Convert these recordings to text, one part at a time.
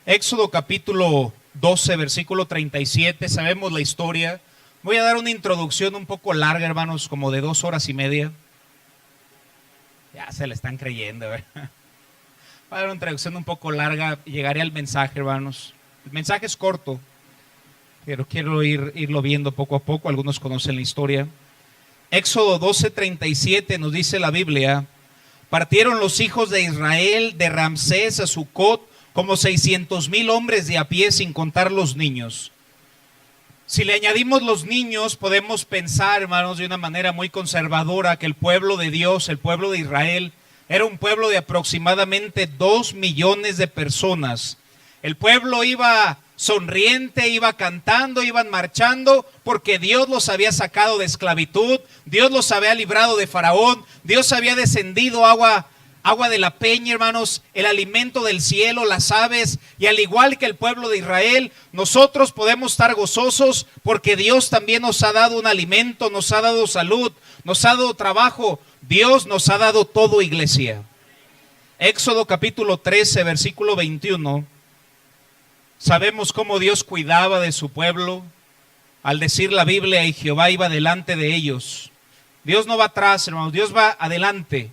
Éxodo capítulo 12, versículo 37, sabemos la historia. Voy a dar una introducción un poco larga, hermanos, como de 2 horas y media. Ya se la están creyendo, ¿eh? Voy a dar una introducción un poco larga, llegaré al mensaje, hermanos. El mensaje es corto, pero quiero irlo viendo poco a poco. Algunos conocen la historia. Éxodo 12, 37 nos dice la Biblia: partieron los hijos de Israel de Ramsés a Sucot como 600,000 hombres de a pie, sin contar los niños. Si le añadimos los niños, podemos pensar, hermanos, de una manera muy conservadora, que el pueblo de Dios, el pueblo de Israel, era un pueblo de aproximadamente 2 millones de personas. El pueblo iba sonriente, iba cantando, iban marchando, porque Dios los había sacado de esclavitud, Dios los había librado de Faraón, Dios había descendido agua de la peña, hermanos, el alimento del cielo, las aves, y al igual que el pueblo de Israel, nosotros podemos estar gozosos porque Dios también nos ha dado un alimento, nos ha dado salud, nos ha dado trabajo. Dios nos ha dado todo, iglesia. Éxodo capítulo 13, versículo 21. Sabemos cómo Dios cuidaba de su pueblo. Al decir la Biblia, y Jehová iba delante de ellos. Dios no va atrás, hermanos, Dios va adelante,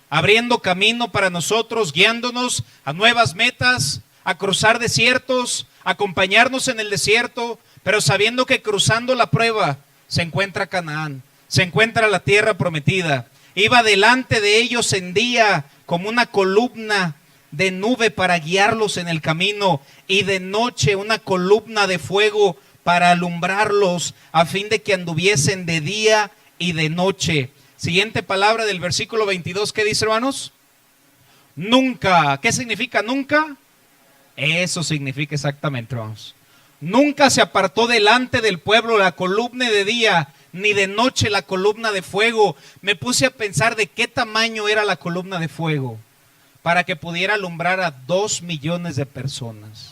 abriendo camino para nosotros, guiándonos a nuevas metas, a cruzar desiertos, a acompañarnos en el desierto, pero sabiendo que cruzando la prueba se encuentra Canaán, se encuentra la tierra prometida. Iba delante de ellos en día como una columna de nube para guiarlos en el camino, y de noche una columna de fuego para alumbrarlos, a fin de que anduviesen de día y de noche. Siguiente palabra del versículo 22, ¿qué dice, hermanos? Nunca. ¿Qué significa nunca? Eso significa exactamente, hermanos. Nunca se apartó delante del pueblo la columna de día, ni de noche la columna de fuego. Me puse a pensar de qué tamaño era la columna de fuego para que pudiera alumbrar a 2 millones de personas.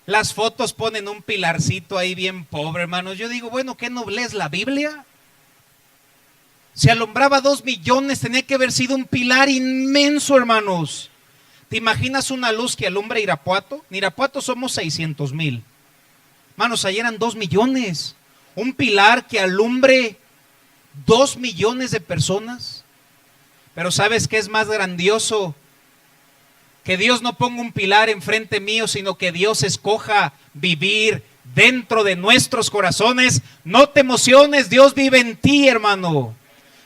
Las fotos ponen un pilarcito ahí bien pobre, hermanos. Yo digo, bueno, ¿qué no lees la Biblia? Si alumbraba 2 millones, tenía que haber sido un pilar inmenso, hermanos. ¿Te imaginas una luz que alumbra Irapuato? En Irapuato somos 600,000. Hermanos, ahí eran 2 millones. Un pilar que alumbre 2 millones de personas. Pero ¿sabes qué es más grandioso? Que Dios no ponga un pilar enfrente mío, sino que Dios escoja vivir dentro de nuestros corazones. No te emociones, Dios vive en ti, hermano.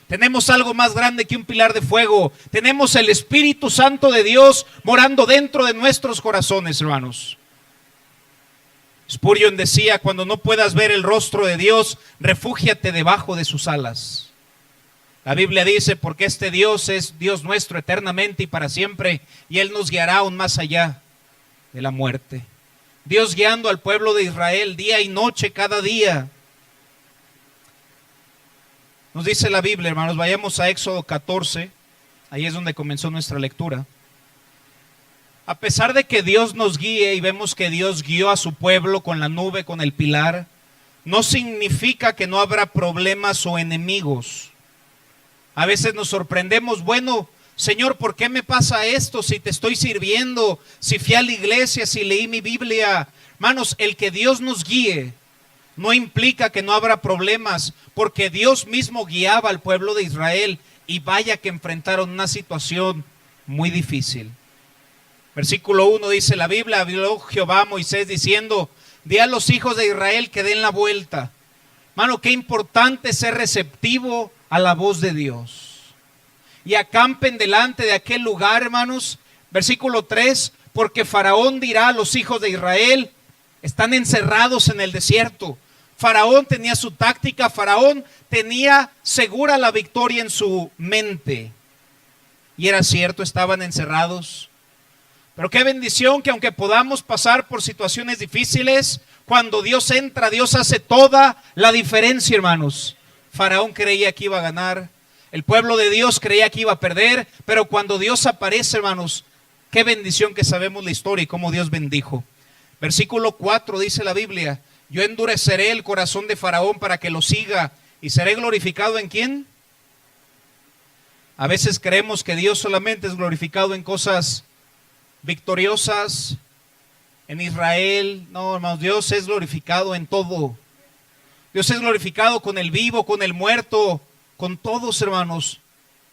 Tenemos algo más grande que un pilar de fuego. Tenemos el Espíritu Santo de Dios morando dentro de nuestros corazones, hermanos. Spurgeon decía: cuando no puedas ver el rostro de Dios, refúgiate debajo de sus alas. La Biblia dice: porque este Dios es Dios nuestro eternamente y para siempre, y Él nos guiará aún más allá de la muerte. Dios guiando al pueblo de Israel día y noche, cada día. Nos dice la Biblia, hermanos, vayamos a Éxodo 14, ahí es donde comenzó nuestra lectura. A pesar de que Dios nos guíe, y vemos que Dios guió a su pueblo con la nube, con el pilar, no significa que no habrá problemas o enemigos. A veces nos sorprendemos, bueno, Señor, ¿por qué me pasa esto? Si te estoy sirviendo, si fui a la iglesia, si leí mi Biblia. Hermanos, el que Dios nos guíe no implica que no habrá problemas, porque Dios mismo guiaba al pueblo de Israel, y vaya que enfrentaron una situación muy difícil. Versículo 1 dice la Biblia: habló Jehová a Moisés diciendo: di a los hijos de Israel que den la vuelta. Hermano, qué importante ser receptivo a la voz de Dios. Y acampen delante de aquel lugar, hermanos. Versículo 3, porque Faraón dirá a los hijos de Israel: están encerrados en el desierto. Faraón tenía su táctica, Faraón tenía segura la victoria en su mente. Y era cierto, estaban encerrados. Pero qué bendición que aunque podamos pasar por situaciones difíciles, cuando Dios entra, Dios hace toda la diferencia, hermanos. Faraón creía que iba a ganar, el pueblo de Dios creía que iba a perder, pero cuando Dios aparece, hermanos, qué bendición que sabemos la historia y cómo Dios bendijo. Versículo 4 dice la Biblia: yo endureceré el corazón de Faraón para que lo siga, y seré glorificado ¿en quién? A veces creemos que Dios solamente es glorificado en cosas victoriosas en Israel. No, hermanos, Dios es glorificado en todo. Dios es glorificado con el vivo, con el muerto, con todos, hermanos.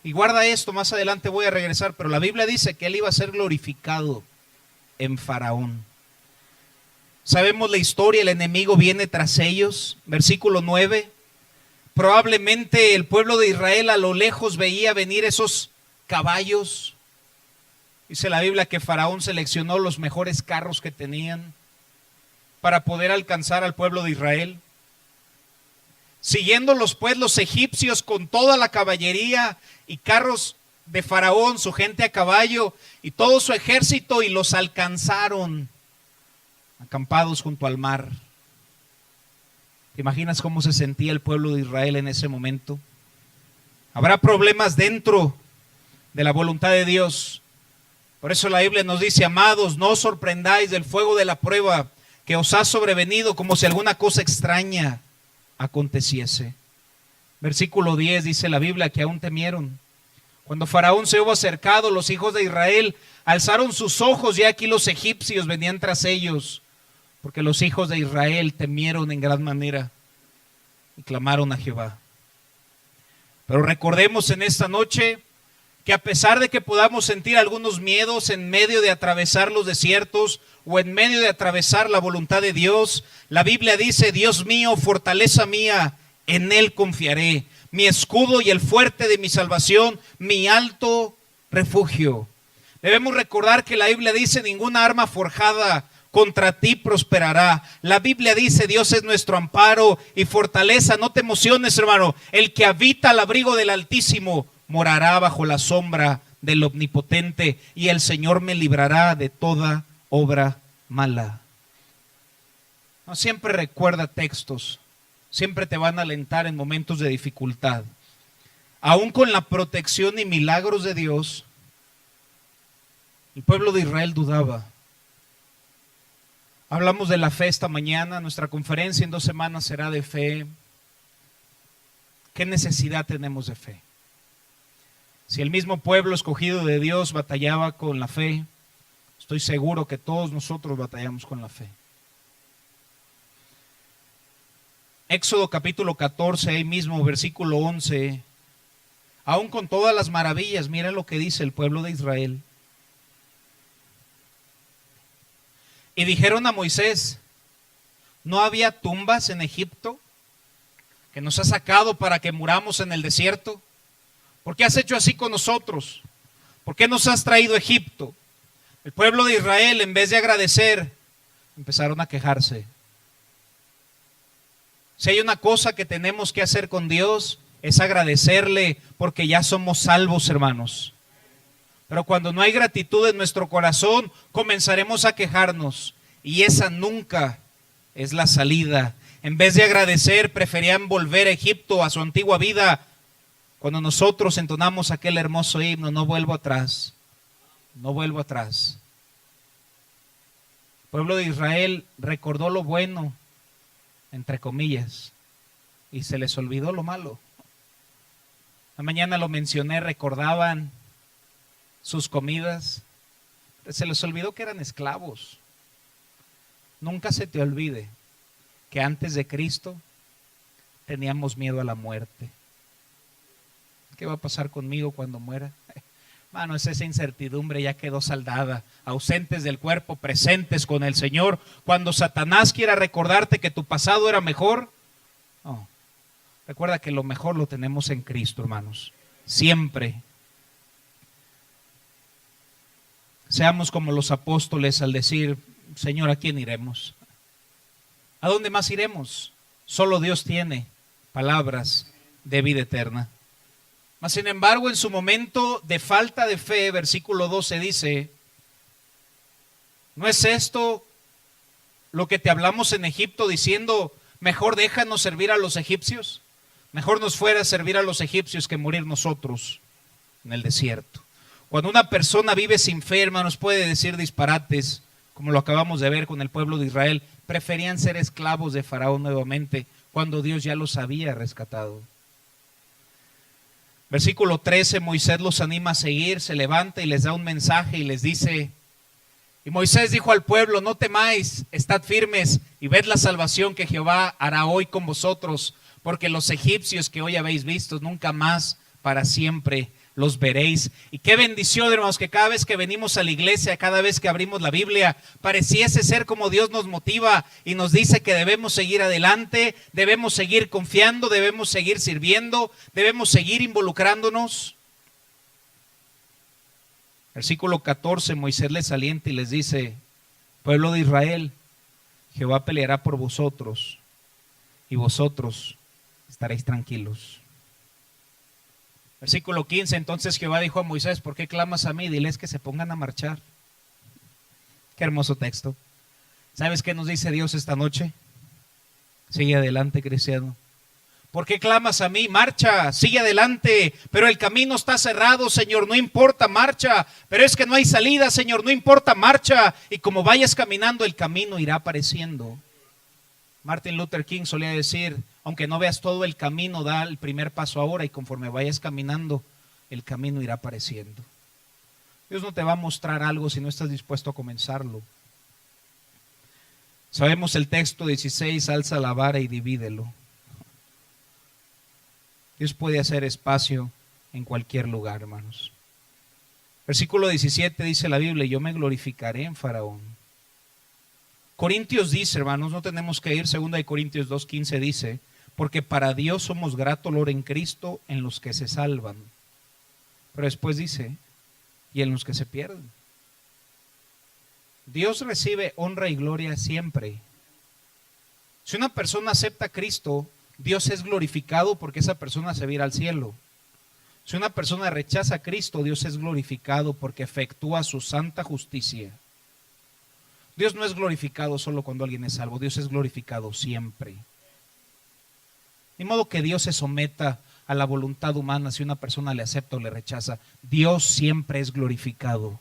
Y guarda esto, más adelante voy a regresar, pero la Biblia dice que él iba a ser glorificado en Faraón. Sabemos la historia, el enemigo viene tras ellos. Versículo 9. Probablemente el pueblo de Israel a lo lejos veía venir esos caballos. Dice la Biblia que Faraón seleccionó los mejores carros que tenían para poder alcanzar al pueblo de Israel. Siguiéndolos pues los egipcios con toda la caballería y carros de Faraón, su gente a caballo y todo su ejército, y los alcanzaron acampados junto al mar. ¿Te imaginas cómo se sentía el pueblo de Israel en ese momento? Habrá problemas dentro de la voluntad de Dios. Por eso la Biblia nos dice: amados, no os sorprendáis del fuego de la prueba que os ha sobrevenido, como si alguna cosa extraña aconteciese. Versículo 10 dice la Biblia que aún temieron. Cuando Faraón se hubo acercado, los hijos de Israel alzaron sus ojos y aquí los egipcios venían tras ellos, porque los hijos de Israel temieron en gran manera y clamaron a Jehová. Pero recordemos en esta noche que a pesar de que podamos sentir algunos miedos en medio de atravesar los desiertos o en medio de atravesar la voluntad de Dios, la Biblia dice: Dios mío, fortaleza mía, en Él confiaré, mi escudo y el fuerte de mi salvación, mi alto refugio. Debemos recordar que la Biblia dice: ninguna arma forjada contra ti prosperará. La Biblia dice: Dios es nuestro amparo y fortaleza. No te emociones, hermano. El que habita al abrigo del Altísimo morará bajo la sombra del Omnipotente, y el Señor me librará de toda obra mala. No, siempre recuerda textos, siempre te van a alentar en momentos de dificultad. Aún con la protección y milagros de Dios, el pueblo de Israel dudaba. Hablamos de la fe esta mañana. Nuestra conferencia en 2 semanas será de fe. ¿Qué necesidad tenemos de fe? Si el mismo pueblo escogido de Dios batallaba con la fe, estoy seguro que todos nosotros batallamos con la fe. Éxodo capítulo 14, ahí mismo, versículo 11. Aún con todas las maravillas, mira lo que dice el pueblo de Israel. Y dijeron a Moisés: ¿no había tumbas en Egipto que nos has sacado para que muramos en el desierto? ¿Por qué has hecho así con nosotros? ¿Por qué nos has traído a Egipto? El pueblo de Israel, en vez de agradecer, empezaron a quejarse. Si hay una cosa que tenemos que hacer con Dios, es agradecerle, porque ya somos salvos, hermanos. Pero cuando no hay gratitud en nuestro corazón, comenzaremos a quejarnos, y esa nunca es la salida. En vez de agradecer, preferían volver a Egipto, a su antigua vida. Cuando nosotros entonamos aquel hermoso himno: no vuelvo atrás, no vuelvo atrás. El pueblo de Israel recordó lo bueno, entre comillas, y se les olvidó lo malo. La mañana lo mencioné, recordaban sus comidas, se les olvidó que eran esclavos. Nunca se te olvide que antes de Cristo teníamos miedo a la muerte. ¿Qué va a pasar conmigo cuando muera? Mano, esa incertidumbre ya quedó saldada. Ausentes del cuerpo, presentes con el Señor. Cuando Satanás quiera recordarte que tu pasado era mejor, no. Recuerda que lo mejor lo tenemos en Cristo, hermanos. Siempre. Seamos como los apóstoles al decir: Señor, ¿a quién iremos? ¿A dónde más iremos? Solo Dios tiene palabras de vida eterna. Mas sin embargo, en su momento de falta de fe, versículo 12 dice: ¿no es esto lo que te hablamos en Egipto diciendo: mejor déjanos servir a los egipcios? Mejor nos fuera servir a los egipcios que morir nosotros en el desierto. Cuando una persona vive sin fe, hermanos, puede decir disparates, como lo acabamos de ver con el pueblo de Israel. Preferían ser esclavos de Faraón nuevamente, cuando Dios ya los había rescatado. Versículo 13, Moisés los anima a seguir, se levanta y les da un mensaje y les dice: Y Moisés dijo al pueblo: no temáis, estad firmes y ved la salvación que Jehová hará hoy con vosotros, porque los egipcios que hoy habéis visto, nunca más para siempre los veréis. Y qué bendición, hermanos, que cada vez que venimos a la iglesia, cada vez que abrimos la Biblia, pareciese ser como Dios nos motiva y nos dice que debemos seguir adelante, debemos seguir confiando, debemos seguir sirviendo, debemos seguir involucrándonos. Versículo 14, Moisés les alienta y les dice: pueblo de Israel, Jehová peleará por vosotros y vosotros estaréis tranquilos. Versículo 15, entonces Jehová dijo a Moisés: ¿por qué clamas a mí? Diles que se pongan a marchar. Qué hermoso texto. ¿Sabes qué nos dice Dios esta noche? Sigue adelante, cristiano. ¿Por qué clamas a mí? Marcha, sigue adelante. Pero el camino está cerrado, Señor, no importa, marcha. Pero es que no hay salida, Señor, no importa, marcha. Y como vayas caminando, el camino irá apareciendo. Martin Luther King solía decir: aunque no veas todo el camino, da el primer paso ahora, y conforme vayas caminando, el camino irá apareciendo. Dios no te va a mostrar algo si no estás dispuesto a comenzarlo. Sabemos el texto 16: alza la vara y divídelo. Dios puede hacer espacio en cualquier lugar, hermanos. Versículo 17 dice la Biblia: yo me glorificaré en Faraón. Corintios dice, hermanos, no tenemos que ir, 2 Corintios 2:15 dice: porque para Dios somos grato olor en Cristo en los que se salvan. Pero después dice: y en los que se pierden. Dios recibe honra y gloria siempre. Si una persona acepta a Cristo, Dios es glorificado porque esa persona se va a ir al cielo. Si una persona rechaza a Cristo, Dios es glorificado porque efectúa su santa justicia. Dios no es glorificado solo cuando alguien es salvo, Dios es glorificado siempre. Ni modo que Dios se someta a la voluntad humana si una persona le acepta o le rechaza. Dios siempre es glorificado.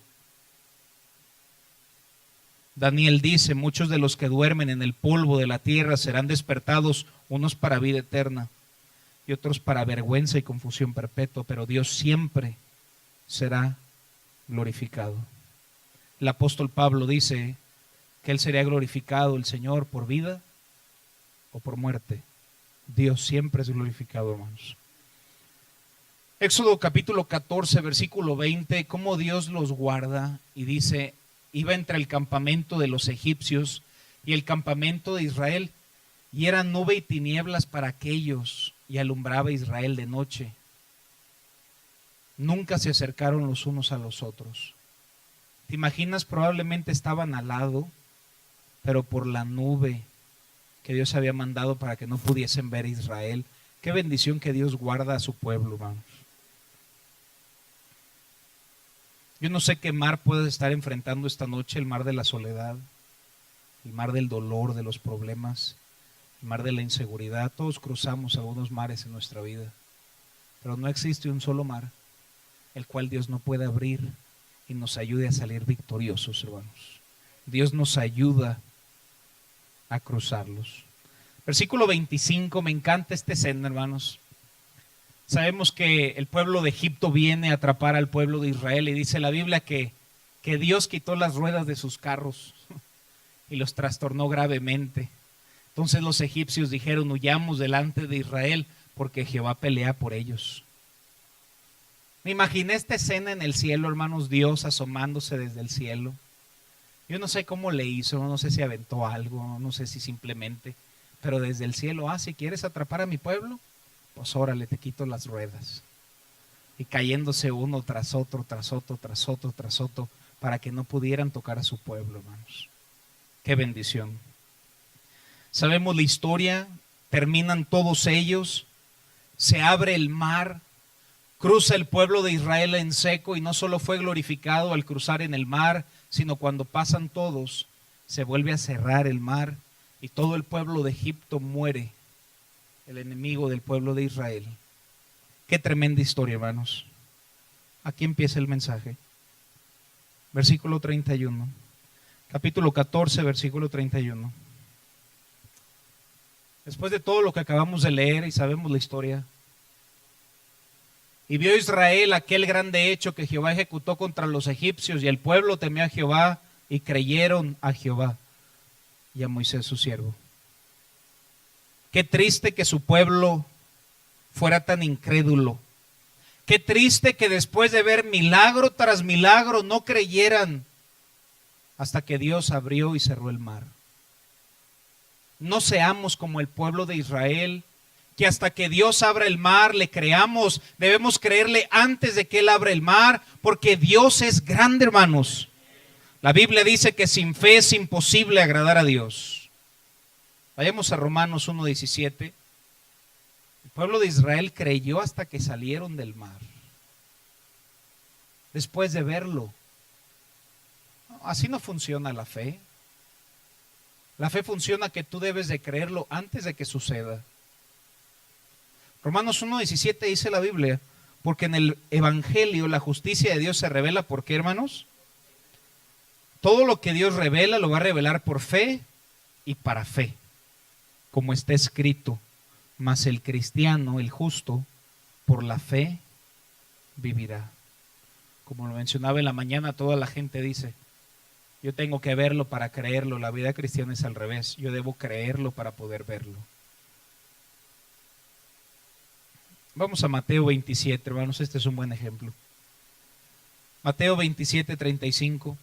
Daniel dice: muchos de los que duermen en el polvo de la tierra serán despertados, unos para vida eterna y otros para vergüenza y confusión perpetua, pero Dios siempre será glorificado. El apóstol Pablo dice que él sería glorificado, el Señor, por vida o por muerte. Dios siempre es glorificado, hermanos. Éxodo capítulo 14, versículo 20, cómo Dios los guarda, y dice: iba entre el campamento de los egipcios y el campamento de Israel, y era nube y tinieblas para aquellos, y alumbraba Israel de noche. Nunca se acercaron los unos a los otros. ¿Te imaginas? Probablemente estaban al lado, pero por la nube que Dios había mandado para que no pudiesen ver a Israel. Qué bendición que Dios guarda a su pueblo, hermanos. Yo no sé qué mar puedes estar enfrentando esta noche: el mar de la soledad, el mar del dolor, de los problemas, el mar de la inseguridad. Todos cruzamos algunos mares en nuestra vida, pero no existe un solo mar el cual Dios no puede abrir y nos ayude a salir victoriosos, hermanos. Dios nos ayuda a cruzarlos. Versículo 25, me encanta esta escena, hermanos. Sabemos que el pueblo de Egipto viene a atrapar al pueblo de Israel, y dice la Biblia que Dios quitó las ruedas de sus carros y los trastornó gravemente. Entonces los egipcios dijeron: huyamos delante de Israel porque Jehová pelea por ellos. Me imaginé esta escena en el cielo, hermanos, Dios asomándose desde el cielo. Yo no sé cómo le hizo, no sé si aventó algo, no sé si simplemente, pero desde el cielo: si quieres atrapar a mi pueblo, pues órale, te quito las ruedas. Y cayéndose uno tras otro, tras otro, tras otro, tras otro, para que no pudieran tocar a su pueblo, hermanos. Qué bendición. Sabemos la historia, terminan todos ellos, se abre el mar, cruza el pueblo de Israel en seco, y no solo fue glorificado al cruzar en el mar, sino cuando pasan todos, se vuelve a cerrar el mar y todo el pueblo de Egipto muere, el enemigo del pueblo de Israel. Qué tremenda historia, hermanos. Aquí empieza el mensaje. Versículo 31. Capítulo 14, versículo 31. Después de todo lo que acabamos de leer y sabemos la historia: y vio Israel aquel grande hecho que Jehová ejecutó contra los egipcios, y el pueblo temió a Jehová y creyeron a Jehová y a Moisés su siervo. Qué triste que su pueblo fuera tan incrédulo. Qué triste que después de ver milagro tras milagro no creyeran hasta que Dios abrió y cerró el mar. No seamos como el pueblo de Israel, que hasta que Dios abra el mar le creamos. Debemos creerle antes de que Él abra el mar, porque Dios es grande, hermanos. La Biblia dice que sin fe es imposible agradar a Dios. Vayamos a Romanos 1:17. El pueblo de Israel creyó hasta que salieron del mar. Después de verlo. Así no funciona la fe. La fe funciona que tú debes de creerlo antes de que suceda. Romanos 1:17 dice la Biblia, porque en el Evangelio la justicia de Dios se revela, ¿por qué, hermanos? Todo lo que Dios revela lo va a revelar por fe y para fe, como está escrito, mas el cristiano, el justo, por la fe vivirá. Como lo mencionaba en la mañana, toda la gente dice, yo tengo que verlo para creerlo. La vida cristiana es al revés, yo debo creerlo para poder verlo. Vamos a Mateo 27, hermanos, este es un buen ejemplo. Mateo 27:35.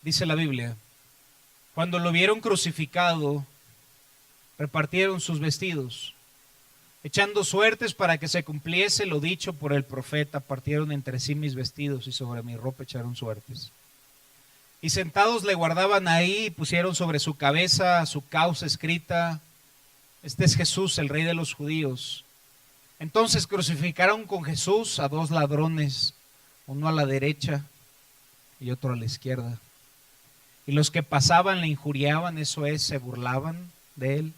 Dice la Biblia, cuando lo vieron crucificado, repartieron sus vestidos, echando suertes para que se cumpliese lo dicho por el profeta, partieron entre sí mis vestidos y sobre mi ropa echaron suertes. Y sentados le guardaban ahí y pusieron sobre su cabeza su causa escrita, este es Jesús, el Rey de los judíos. Entonces crucificaron con Jesús a dos ladrones, uno a la derecha y otro a la izquierda. Y los que pasaban le injuriaban, eso es, se burlaban de él,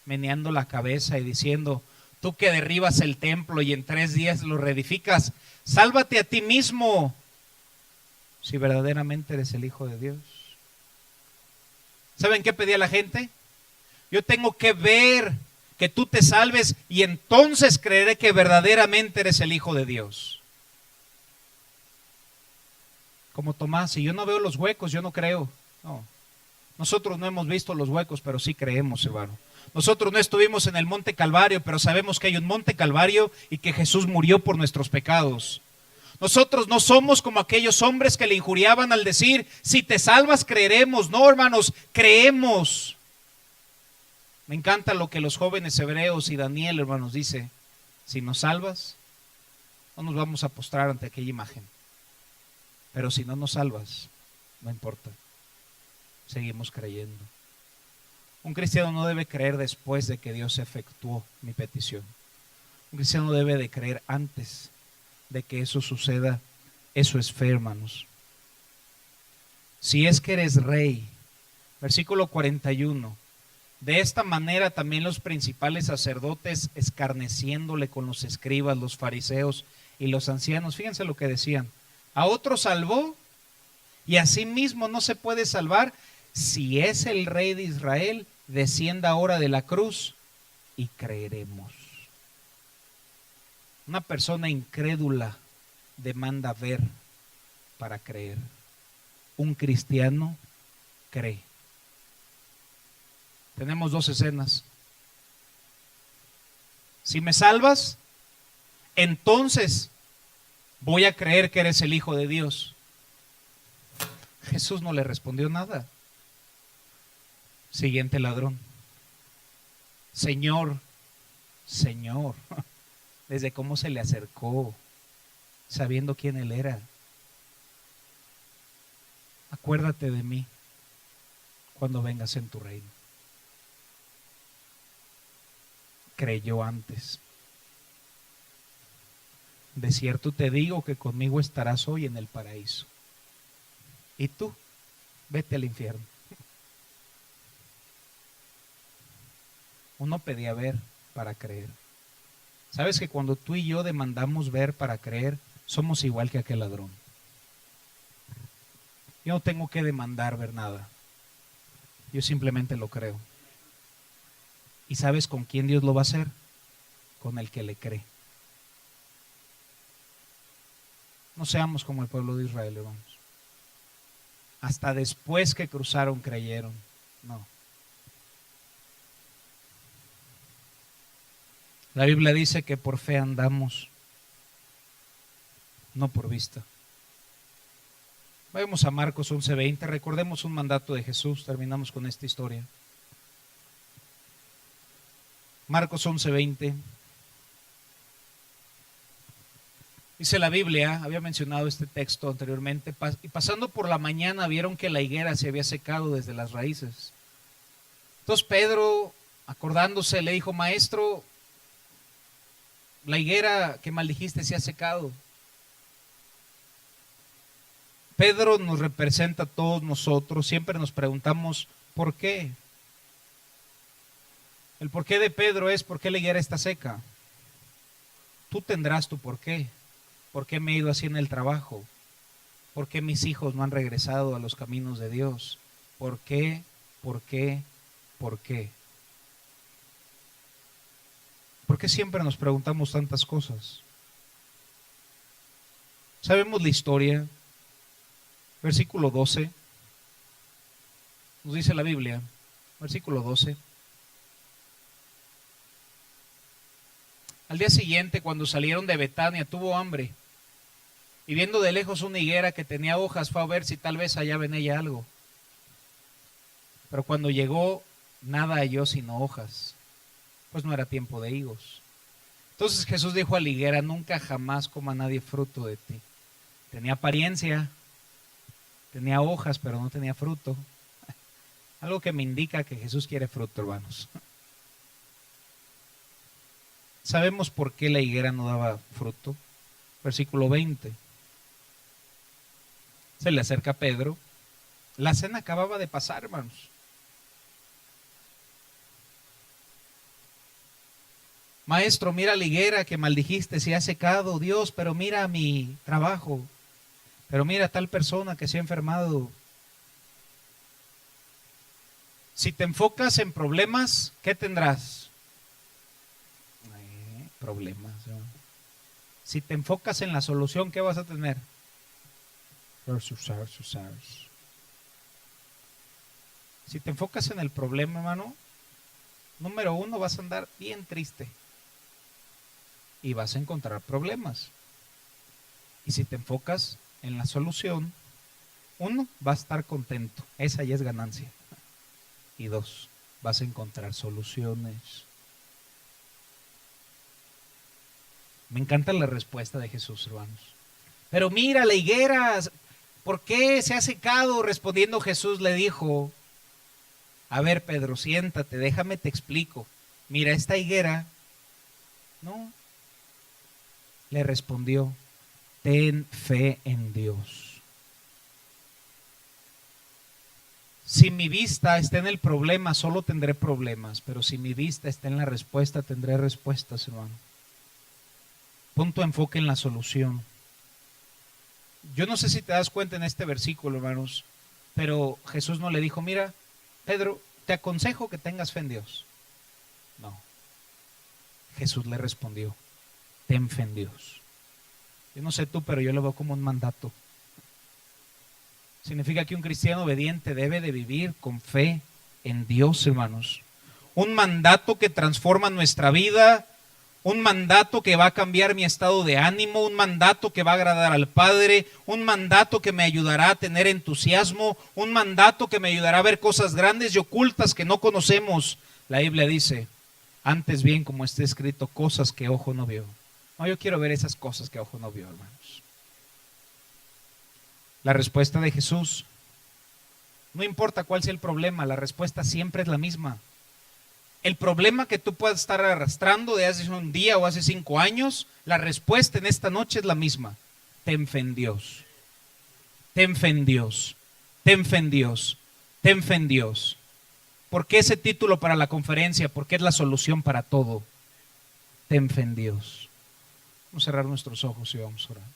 meneando la cabeza y diciendo, tú que derribas el templo y en 3 días lo reedificas, sálvate a ti mismo, si verdaderamente eres el Hijo de Dios. ¿Saben qué pedía la gente? Yo tengo que ver que tú te salves y entonces creeré que verdaderamente eres el Hijo de Dios. Como Tomás, si yo no veo los huecos, yo no creo. No. Nosotros no hemos visto los huecos, pero sí creemos, hermano. Nosotros no estuvimos en el monte Calvario, pero sabemos que hay un monte Calvario y que Jesús murió por nuestros pecados. Nosotros no somos como aquellos hombres que le injuriaban al decir, si te salvas creeremos. No, hermanos, creemos. Me encanta lo que los jóvenes hebreos y Daniel, hermanos, dice, si nos salvas, no nos vamos a postrar ante aquella imagen. Pero si no nos salvas, no importa, seguimos creyendo. Un cristiano no debe creer después de que Dios efectuó mi petición. Un cristiano debe de creer antes de que eso suceda. Eso es fe, hermanos. Si es que eres rey, versículo 41, de esta manera también los principales sacerdotes, escarneciéndole con los escribas, los fariseos y los ancianos, fíjense lo que decían, a otro salvó y a sí mismo no se puede salvar. Si es el Rey de Israel, descienda ahora de la cruz y creeremos. Una persona incrédula demanda ver para creer. Un cristiano cree. Tenemos 2 escenas. Si me salvas, entonces voy a creer que eres el Hijo de Dios. Jesús no le respondió nada. Siguiente ladrón. Señor, Señor, desde cómo se le acercó, sabiendo quién él era. Acuérdate de mí cuando vengas en tu reino. Creyó antes. De cierto te digo que conmigo estarás hoy en el paraíso. Y tú, vete al infierno. Uno pedía ver para creer. ¿Sabes que cuando tú y yo demandamos ver para creer, somos igual que aquel ladrón? Yo no tengo que demandar ver nada. Yo simplemente lo creo. ¿Y sabes con quién Dios lo va a hacer? Con el que le cree. No seamos como el pueblo de Israel, hermanos. Hasta después que cruzaron creyeron. No. La Biblia dice que por fe andamos, no por vista. Vayamos a Marcos 11:20. Recordemos un mandato de Jesús. Terminamos con esta historia. Marcos 11:20. Dice la Biblia, había mencionado este texto anteriormente, y pasando por la mañana vieron que la higuera se había secado desde las raíces. Entonces Pedro, acordándose, le dijo: Maestro, la higuera que maldijiste se ha secado. Pedro nos representa a todos nosotros. Siempre nos preguntamos ¿por qué? El porqué de Pedro es: ¿por qué la higuera está seca? Tú tendrás tu porqué. ¿Por qué me he ido así en el trabajo? ¿Por qué mis hijos no han regresado a los caminos de Dios? ¿Por qué? ¿Por qué? ¿Por qué? ¿Por qué siempre nos preguntamos tantas cosas? Sabemos la historia. Versículo 12. Nos dice la Biblia, versículo 12. Al día siguiente, cuando salieron de Betania, tuvo hambre. Y viendo de lejos una higuera que tenía hojas, fue a ver si tal vez hallaba en ella algo. Pero cuando llegó, nada halló sino hojas, pues no era tiempo de higos. Entonces Jesús dijo a la higuera: nunca jamás coma nadie fruto de ti. Tenía apariencia, tenía hojas, pero no tenía fruto. Algo que me indica que Jesús quiere fruto, hermanos. ¿Sabemos por qué la higuera no daba fruto? Versículo 20. Se le acerca a Pedro. La cena acababa de pasar, hermanos. Maestro, mira la higuera que maldijiste, se ha secado. Dios, pero mira mi trabajo. Pero mira tal persona que se ha enfermado. Si te enfocas en problemas, ¿qué tendrás? Problemas. ¿No? Si te enfocas en la solución, ¿qué vas a tener? Si te enfocas en el problema, hermano, número uno, vas a andar bien triste y vas a encontrar problemas. Y si te enfocas en la solución, uno, vas a estar contento, esa ya es ganancia. Y dos, vas a encontrar soluciones. Me encanta la respuesta de Jesús, hermanos. Pero mira la higuera, ¿por qué se ha secado? Respondiendo Jesús le dijo: a ver, Pedro, siéntate, déjame te explico. Mira esta higuera. No. Le respondió: ten fe en Dios. Si mi vista está en el problema, solo tendré problemas. Pero si mi vista está en la respuesta, tendré respuestas, hermano. Pon tu enfoque en la solución. Yo no sé si te das cuenta en este versículo, hermanos, pero Jesús no le dijo: mira, Pedro, te aconsejo que tengas fe en Dios. No. Jesús le respondió: ten fe en Dios. Yo no sé tú, pero yo lo veo como un mandato. Significa que un cristiano obediente debe de vivir con fe en Dios, hermanos. Un mandato que transforma nuestra vida. Un mandato que va a cambiar mi estado de ánimo, un mandato que va a agradar al Padre, un mandato que me ayudará a tener entusiasmo, un mandato que me ayudará a ver cosas grandes y ocultas que no conocemos. La Biblia dice: antes bien, como está escrito, cosas que ojo no vio. No, yo quiero ver esas cosas que ojo no vio, hermanos. La respuesta de Jesús, no importa cuál sea el problema, la respuesta siempre es la misma. El problema que tú puedas estar arrastrando de hace un día o hace 5 años, la respuesta en esta noche es la misma: ten fe en Dios. Ten fe en Dios. Ten fe en Dios. Ten fe en Dios. ¿Por qué ese título para la conferencia? Porque es la solución para todo. Ten fe en Dios. Vamos a cerrar nuestros ojos y vamos a orar.